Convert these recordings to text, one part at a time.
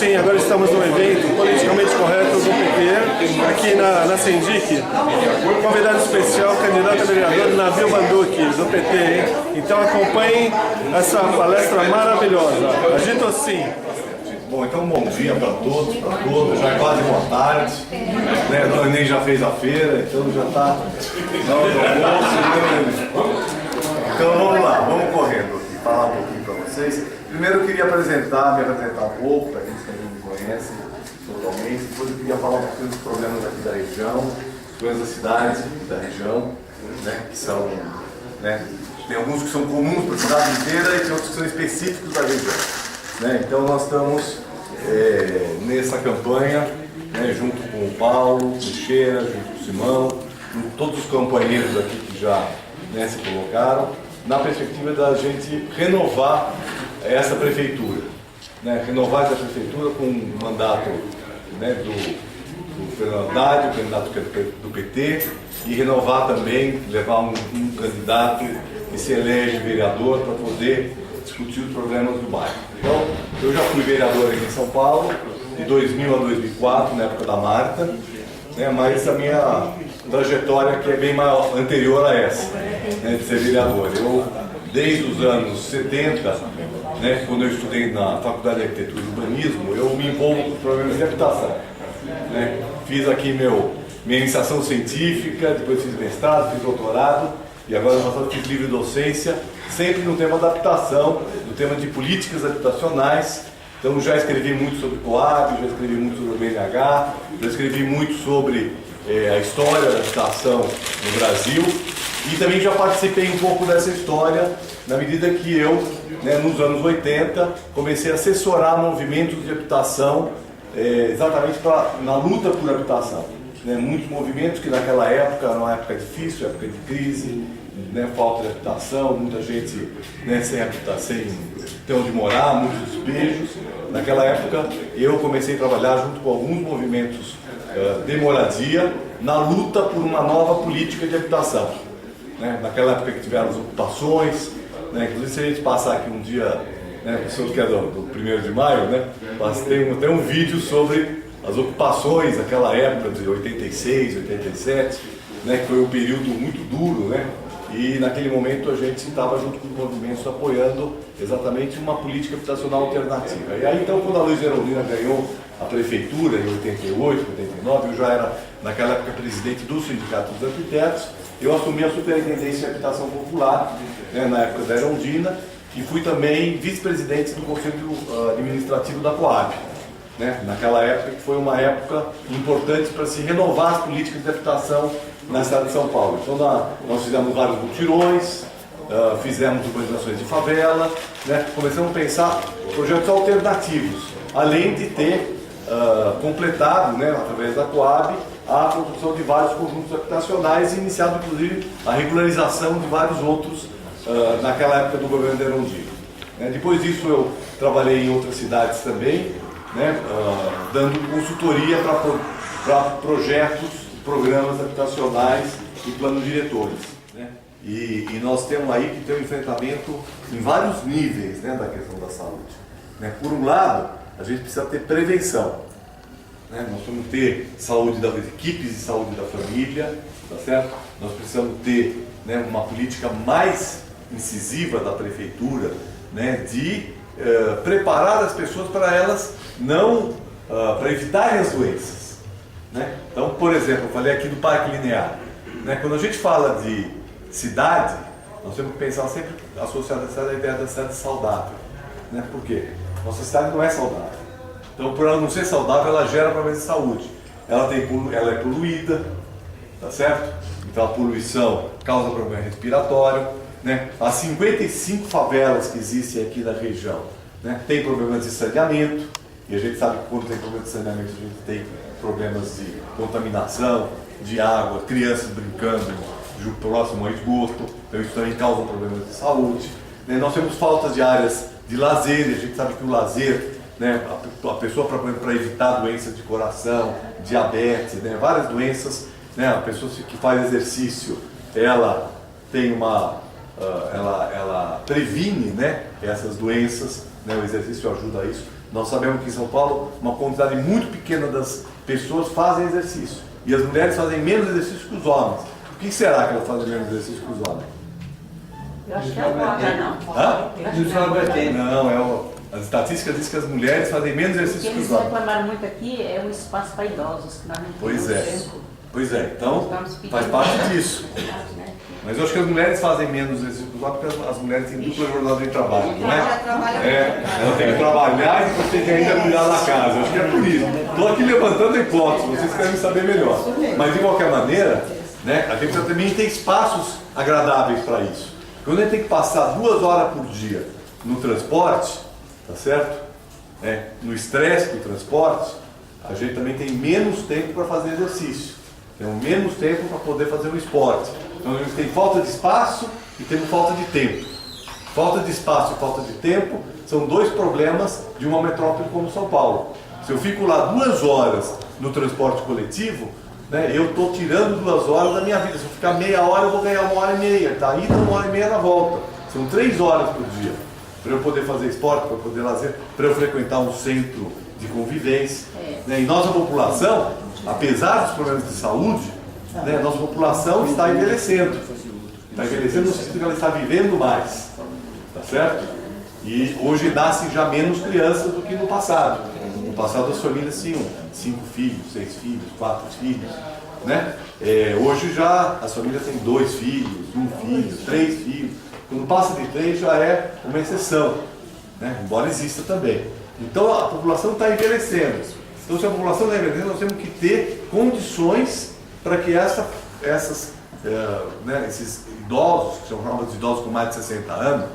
Sim, agora estamos no evento politicamente correto do PT, aqui na Sendic. Convidado especial, candidato a vereador Nabil Manduki, do PT, hein? Então acompanhem essa palestra maravilhosa. Agito sim. Bom, então bom dia para todos, já é quase boa tarde, né? O Neném já fez a feira, então já está na hora do almoço. Então vamos lá, vamos correndo aqui, falar um pouquinho para vocês. Primeiro eu queria me apresentar um pouco, para aqueles que não me conhecem totalmente. Depois eu queria falar um pouquinho dos problemas aqui da região, dos problemas da cidade e da região, né? Que são, né? Tem alguns que são comuns para a cidade inteira e tem outros que são específicos da região. Né? Então nós estamos nessa campanha, né, junto com o Paulo Teixeira, junto com o Simão, com todos os companheiros aqui que já, né, se colocaram, na perspectiva da gente renovar essa prefeitura. Né? Renovar essa prefeitura com um mandato, né, do Fernando Haddad, o candidato do PT, e renovar também, levar um candidato que se elege vereador para poder discutir os problemas do bairro. Então, eu já fui vereador aqui em São Paulo, de 2000 a 2004, na época da Marta, né, mas a minha trajetória aqui é bem maior, anterior a essa, né, de ser vereador. Eu, desde os anos 70, né, quando eu estudei na Faculdade de Arquitetura e Urbanismo, eu me envolvo com problemas de habitação. Né? Fiz aqui minha iniciação científica, depois fiz mestrado, fiz doutorado, e agora eu fiz livre docência, sempre no tema da habitação, no tema de políticas habitacionais. Então já escrevi muito sobre Coab, já escrevi muito sobre o BNH, já escrevi muito sobre a história da habitação no Brasil e também já participei um pouco dessa história na medida que eu, né, nos anos 80, comecei a assessorar movimentos de habitação exatamente na luta por habitação. Né, muitos movimentos que naquela época era uma época difícil, época de crise, né, falta de habitação, muita gente, né, sem ter onde morar, muitos despejos. Naquela época eu comecei a trabalhar junto com alguns movimentos de moradia na luta por uma nova política de habitação. Né, naquela época que tiveram as ocupações, né, inclusive se a gente passar aqui um dia, né, o senhor que é do 1º de maio, né, tem um vídeo sobre as ocupações daquela época de 86, 87, né, que foi um período muito duro, né, e naquele momento a gente estava junto com os movimentos apoiando exatamente uma política habitacional alternativa. E aí então quando a Luiz Geraldina ganhou a prefeitura em 88, 89, eu já era naquela época presidente do Sindicato dos Arquitetos, eu assumi a Superintendência de Habitação Popular, né, na época da Geraldina, e fui também vice-presidente do Conselho Administrativo da Coab. Né, naquela época, que foi uma época importante para se renovar as políticas de habitação na cidade de São Paulo. Então nós fizemos vários mutirões, fizemos urbanizações de favela, né, começamos a pensar projetos alternativos, além de ter completado, né, através da Coab, a construção de vários conjuntos habitacionais e iniciado inclusive a regularização de vários outros naquela época do governo de Erundina. Depois disso eu trabalhei em outras cidades também, né, dando consultoria para projetos, programas habitacionais e planos diretores. Né? E nós temos aí que ter um enfrentamento em vários níveis, né, da questão da saúde. Né? Por um lado, a gente precisa ter prevenção. Né? Nós precisamos ter saúde das equipes de saúde da família, tá certo? Nós precisamos ter, né, uma política mais incisiva da prefeitura, né, de preparar as pessoas para elas para evitarem as doenças. Né? Então, por exemplo, eu falei aqui do Parque Linear. Né? Quando a gente fala de cidade, nós temos que pensar sempre associado à ideia da cidade saudável. Né? Por quê? Nossa cidade não é saudável. Então, por ela não ser saudável, ela gera problemas de saúde. Ela é poluída, tá certo? Então a poluição causa problema respiratório. Né? As 55 favelas que existem aqui na região, né, tem problemas de saneamento, e a gente sabe que quando tem problemas de saneamento a gente tem problemas de contaminação, de água, crianças brincando próximo ao esgoto, então isso também causa problemas de saúde. Né? Nós temos faltas de áreas de lazer, e a gente sabe que o lazer, né, a pessoa para evitar doenças de coração, diabetes, né, várias doenças, né, a pessoa que faz exercício, ela tem ela previne, né, essas doenças, né, o exercício ajuda a isso. Nós sabemos que em São Paulo uma quantidade muito pequena das pessoas fazem exercício. E as mulheres fazem menos exercício que os homens. Por que será que elas fazem menos exercício que os homens? Eu acho que é agora, não? Hã? Eu As estatísticas dizem que as mulheres fazem menos O que exercício que eles os homens. reclamaram muito aqui é um espaço para idosos, que nós não Pois temos é. tempo. Pois é, então faz parte disso. Mas eu acho que as mulheres fazem menos exercício que os homens porque as mulheres têm dupla jornada de trabalho, não é? Ela tem que trabalhar e depois tem que ainda cuidar da casa. Eu acho que é por isso. Estou aqui levantando hipóteses, vocês querem saber melhor. Mas de qualquer maneira, né, a gente também tem espaços agradáveis para isso. Quando a gente tem que passar 2 horas por dia no transporte, tá certo? No estresse do transporte, a gente também tem menos tempo para fazer exercício. Temos menos tempo para poder fazer o esporte. Então a gente tem falta de espaço e temos falta de tempo. Falta de espaço e falta de tempo são 2 problemas de uma metrópole como São Paulo. Se eu fico lá 2 horas no transporte coletivo, né, eu estou tirando 2 horas da minha vida. Se eu ficar meia hora, eu vou ganhar 1h30. Da ida, 1h30 na volta. São 3 horas por dia. Para eu poder fazer esporte, para eu poder lazer, para eu frequentar um centro de convivência. Né? E nossa população, apesar dos problemas de saúde, né, nossa população está envelhecendo. Está envelhecendo no sentido que ela está vivendo mais. Tá certo? E hoje nascem já menos crianças do que no passado. No passado as famílias tinham 5 filhos, 6 filhos, 4 filhos. Né? Hoje já as famílias têm 2 filhos, 1 filho, 3 filhos. Quando passa de 3 já é uma exceção, né? Embora exista também. Então a população está envelhecendo. Então se a população está envelhecendo, nós temos que ter condições para que esses idosos, que são chamados de idosos com mais de 60 anos,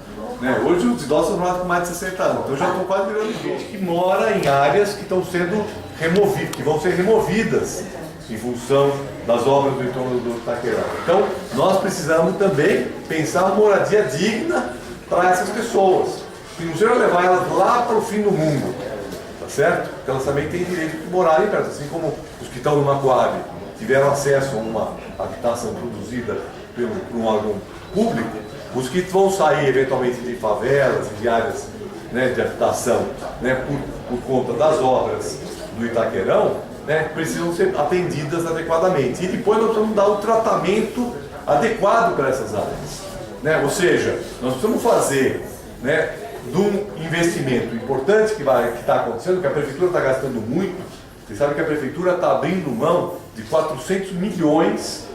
né? Hoje os idosos são chamados com mais de 60 anos, então já estão quase virando gente que mora em áreas que estão sendo removidas, que vão ser removidas em função das obras do entorno do Itaquerão. Então, nós precisamos também pensar uma moradia digna para essas pessoas. Que não seja levar elas lá para o fim do mundo, tá certo? Porque elas também têm direito de morarem perto, assim como os que estão no Macoab tiveram acesso a uma habitação produzida por um órgão público, os que vão sair eventualmente de favelas e de áreas, né, de habitação, né, por conta das obras do Itaquerão, né, precisam ser atendidas adequadamente. E depois nós precisamos dar o tratamento adequado para essas áreas. Né? Ou seja, nós precisamos fazer, né, de um investimento importante que está acontecendo, que a Prefeitura está gastando muito. Vocês sabem que a Prefeitura está abrindo mão de 400 milhões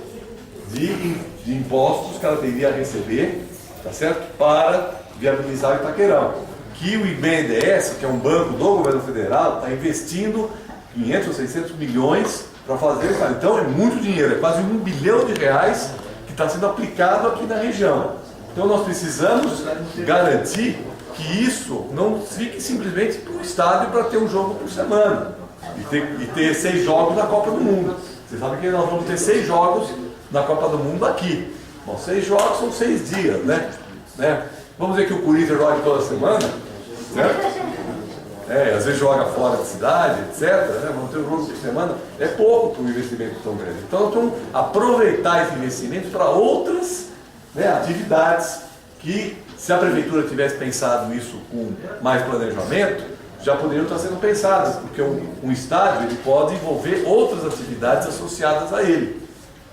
de impostos que ela teria a receber, tá certo? Para viabilizar o Itaquerão. Que o BNDES, que é um banco do governo federal, está investindo 500 ou 600 milhões para fazer isso. Então é muito dinheiro, é quase R$1 bilhão que está sendo aplicado aqui na região. Então nós precisamos garantir que isso não fique simplesmente para o estádio para ter um jogo por semana e ter 6 jogos na Copa do Mundo. Vocês sabem que nós vamos ter 6 jogos na Copa do Mundo aqui. Bom, 6 jogos são 6 dias, né? Vamos dizer que o Corinthians joga toda semana, certo? Às vezes joga fora de cidade, etc. Né? Vamos ter um jogo por semana. É pouco para um investimento tão grande. Então nós vamos aproveitar esse investimento para outras, né, atividades que, se a Prefeitura tivesse pensado isso com mais planejamento, já poderiam estar sendo pensadas, porque um estádio ele pode envolver outras atividades associadas a ele.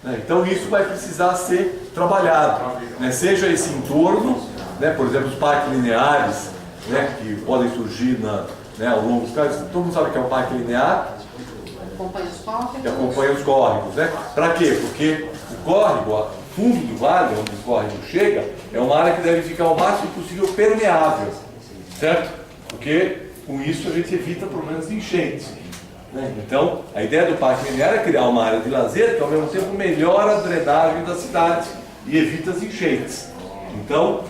Né? Então isso vai precisar ser trabalhado. Né? Seja esse entorno, né, por exemplo, os parques lineares, né, que podem surgir ao longo dos casos. Todo mundo sabe que é um parque linear que acompanha os córregos. Né? Para quê? Porque o córrego, o fundo do vale, onde o córrego chega, é uma área que deve ficar o máximo possível permeável, certo? Porque com isso a gente evita problemas de enchente. Né? Então, a ideia do parque linear é criar uma área de lazer que ao mesmo tempo melhora a drenagem da cidade e evita as enchentes. Então,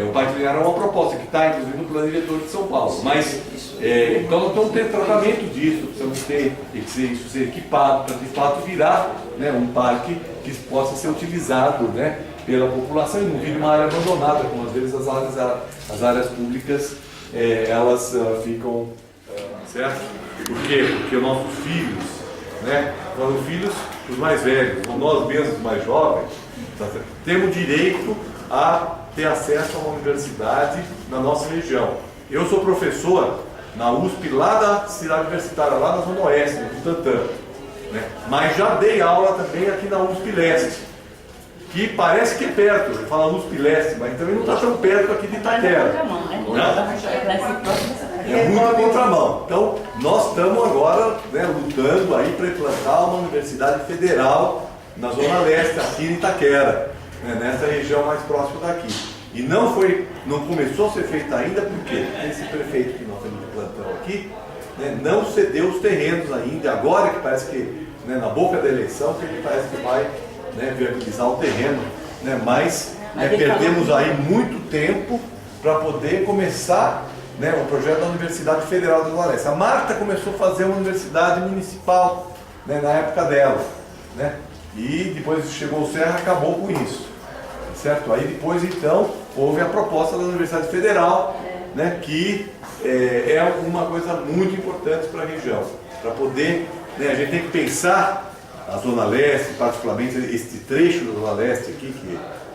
o parque linear é uma proposta que está inclusive no plano diretor de São Paulo. Mas, então nós vamos ter tratamento disso, precisamos ter isso ser equipado para de fato virar, né, um parque que possa ser utilizado, né, pela população e não vire uma área abandonada, como às vezes as áreas públicas elas ficam, certo? Por quê? Porque os nossos filhos, né, nossos filhos, os mais velhos, ou nós mesmos mais jovens, tá certo? Temos direito a ter acesso a uma universidade na nossa região. eu sou professor na USP, lá da cidade universitária, lá na Zona Oeste, no Butantã, né? Mas já dei aula também aqui na USP Leste, que parece que é perto, eu falo USP Leste, mas também não está tão perto aqui de Itaquera. É muito contramão. Então, nós estamos agora, né, lutando aí para implantar uma universidade federal na Zona Leste, aqui em Itaquera, né, nessa região mais próxima daqui. E não começou a ser feito ainda porque esse prefeito que nós temos de plantão aqui, né, não cedeu os terrenos ainda, agora que parece que, né, na boca da eleição, que ele parece que vai, né, viabilizar o terreno, né, mas perdemos aí muito tempo para poder começar, né, o projeto da Universidade Federal da Zona Leste. A Marta começou a fazer uma universidade municipal, né, na época dela, né, e depois chegou o Serra e acabou com isso, certo? Aí depois então houve a proposta da Universidade Federal, né, que é uma coisa muito importante para a região, para poder, né, a gente tem que pensar a Zona Leste, particularmente este trecho da Zona Leste aqui,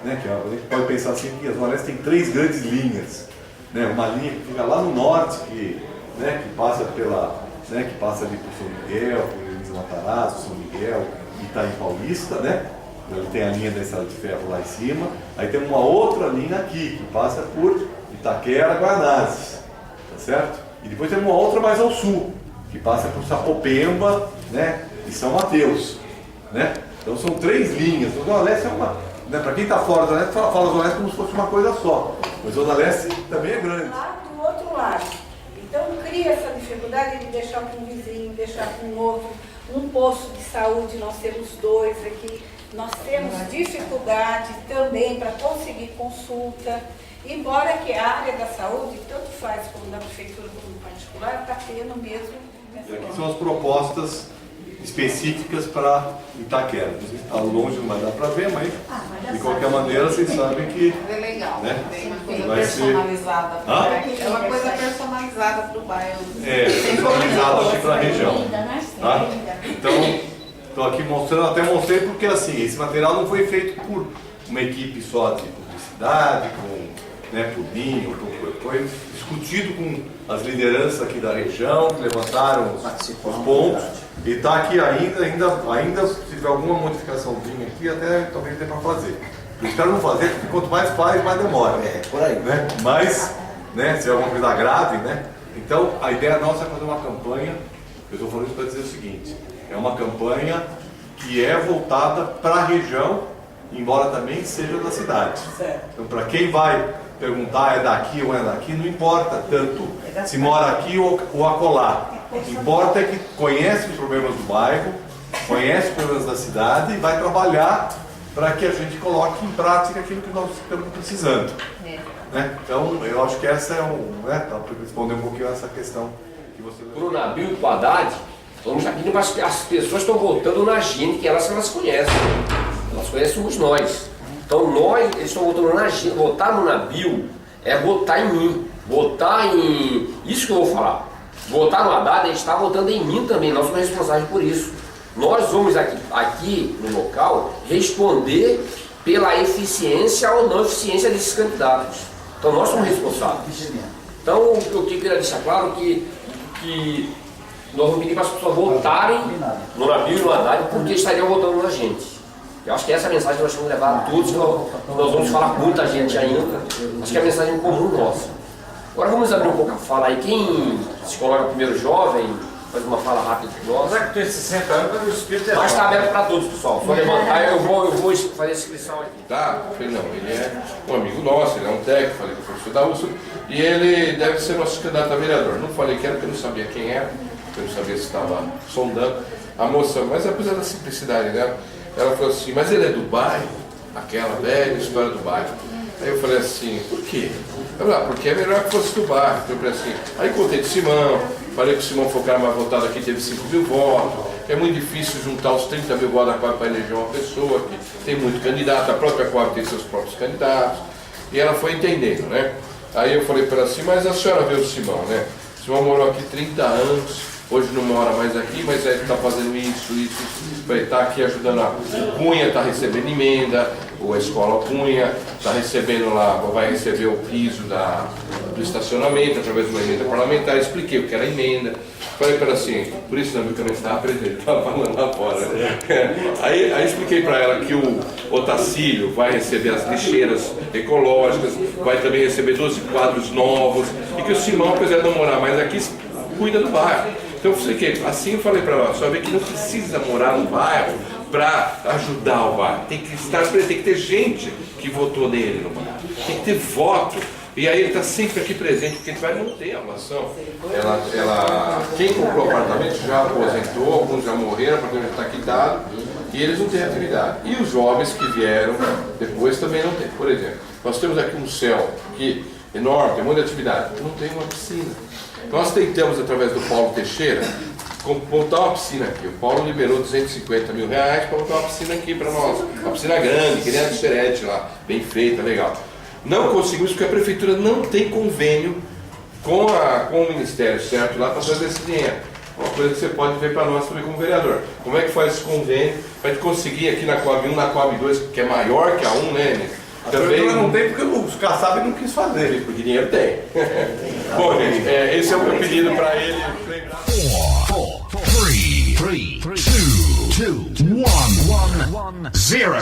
a gente pode pensar assim que a Zona Leste tem 3 grandes linhas, né, uma linha que fica lá no norte, que passa que passa ali por São Miguel, por Elisa Matarazzo, São Miguel, Itaim Paulista, né? Ele tem a linha da estrada de ferro lá em cima, aí tem uma outra linha aqui, que passa por Itaquera, Guanazes, tá certo? E depois tem uma outra mais ao sul, que passa por Sapopemba, né, e São Mateus, né? Então são 3 linhas. A Zona Leste é uma, né, para quem está fora da Zona Leste, fala Zona Leste como se fosse uma coisa só, mas a Zona Leste também é grande. Lá do outro lado. Então cria essa dificuldade de deixar com um vizinho, deixar com um outro, um posto de saúde, nós temos 2 aqui. Nós temos dificuldade também para conseguir consulta, embora que a área da saúde, tanto faz como da prefeitura como do particular, está tendo mesmo. E aqui são as propostas específicas para Itaquera. Está longe, não vai dar para ver, mas de qualquer maneira vocês sabem que É legal, né, tem uma coisa vai ser personalizada. Hã? É uma coisa personalizada para o bairro. personalizado aqui para a região. Tá? Então, estou aqui mostrando, até mostrei porque assim, esse material não foi feito por uma equipe só de publicidade, por mim, foi discutido com as lideranças aqui da região, que levantaram os pontos, e está aqui ainda se tiver alguma modificaçãozinha aqui, até talvez dê para fazer. Eu espero não fazer, porque quanto mais faz, mais demora. Por aí. Né? Mas, né, se é alguma coisa grave, né? Então, a ideia nossa é fazer uma campanha, eu estou falando isso para dizer o seguinte, é uma campanha que é voltada para a região, embora também seja da cidade. Então, para quem vai perguntar é daqui ou é daqui, não importa tanto se mora aqui ou acolá. O que importa é que conhece os problemas do bairro, conhece os problemas da cidade e vai trabalhar para que a gente coloque em prática aquilo que nós estamos precisando. Né? Então, eu acho que essa é para responder um pouquinho a essa questão que você... Para o Nabil e para o Haddad, vamos estar pedindo para as pessoas estão votando na gente, que elas conhecem. Elas conhecem somos nós. Então eles estão votando na gente. Votar no Nabil é votar em mim. Votar em... Isso que eu vou falar. Votar no Haddad, a gente está votando em mim também. Nós somos responsáveis por isso. Nós vamos aqui no local responder pela eficiência ou não eficiência desses candidatos. Então nós somos responsáveis. Então eu queria deixar claro que nós vamos pedir para as pessoas votarem no Nabil e no Haddad porque estariam votando na gente. Eu acho que essa mensagem que nós vamos levar a todos, nós vamos falar com muita gente ainda. Acho que é a mensagem comum nossa. Agora vamos abrir um pouco a fala aí. Quem se coloca primeiro jovem, faz uma fala rápida para nós. Será que tem 60 anos, mas o espírito é Mas está aberto para todos, pessoal. Só levantar eu vou fazer a inscrição aqui. Tá? Eu falei, não, ele é um amigo nosso, ele é um técnico, falei com o professor da USP, e ele deve ser nosso candidato a vereador. Não falei que era, porque eu não sabia quem era, eu não sabia se estava sondando. A moça, mas apesar da simplicidade dela, ela falou assim, mas ele é do bairro, aquela velha história do bairro. Aí eu falei assim, por quê? Eu falei, porque é melhor que fosse do bairro. Eu falei assim, aí contei de Simão, falei que o Simão foi o cara mais votado aqui, teve 5.000 votos, é muito difícil juntar os 30.000 votos para eleger uma pessoa, que tem muito candidato, a própria Coab tem seus próprios candidatos, e ela foi entendendo, né? Aí eu falei para ela assim, mas a senhora vê o Simão, né? O Simão morou aqui 30 anos, hoje não mora mais aqui, mas ele está fazendo isso, ele está aqui ajudando o Cunha, está recebendo emenda, ou a escola Cunha, está recebendo lá, vai receber o piso do estacionamento, através de uma emenda parlamentar, expliquei o que era a emenda. Falei para ela assim, por isso não, que eu não estava presente, estava falando lá fora. Aí expliquei para ela que o Otacílio vai receber as lixeiras ecológicas, vai também receber 12 quadros novos, e que o Simão, apesar de não morar mais aqui, cuida do bairro. Então eu expliquei, assim eu falei para ela, só ver que não precisa morar no bairro para ajudar o bairro. Tem que estar presente, tem que ter gente que votou nele no bairro, tem que ter voto. E aí ele está sempre aqui presente, porque a gente vai manter a relação. Quem comprou o apartamento já aposentou, alguns já morreram, o apartamento já está quitado, e eles não têm atividade. E os jovens que vieram depois também não têm. Por exemplo, nós temos aqui um céu que enorme, tem muita atividade, não tem uma piscina. Nós tentamos, através do Paulo Teixeira, montar uma piscina aqui. O Paulo liberou 250 mil reais para montar uma piscina aqui para nós. Uma piscina grande, que nem a do Xerete lá, bem feita, legal. Não conseguimos porque a prefeitura não tem convênio com o Ministério, certo, lá para trazer esse dinheiro. Uma coisa que você pode ver para nós também como vereador. Como é que faz esse convênio para a gente conseguir aqui na Coab 1, na Coab 2, que é maior que a 1, né? A prefeitura não tem porque os Kassab não quis fazer. Porque dinheiro tem. Bom, gente, esse é o meu pedido para ele. 4, 3, 2, 1, 0.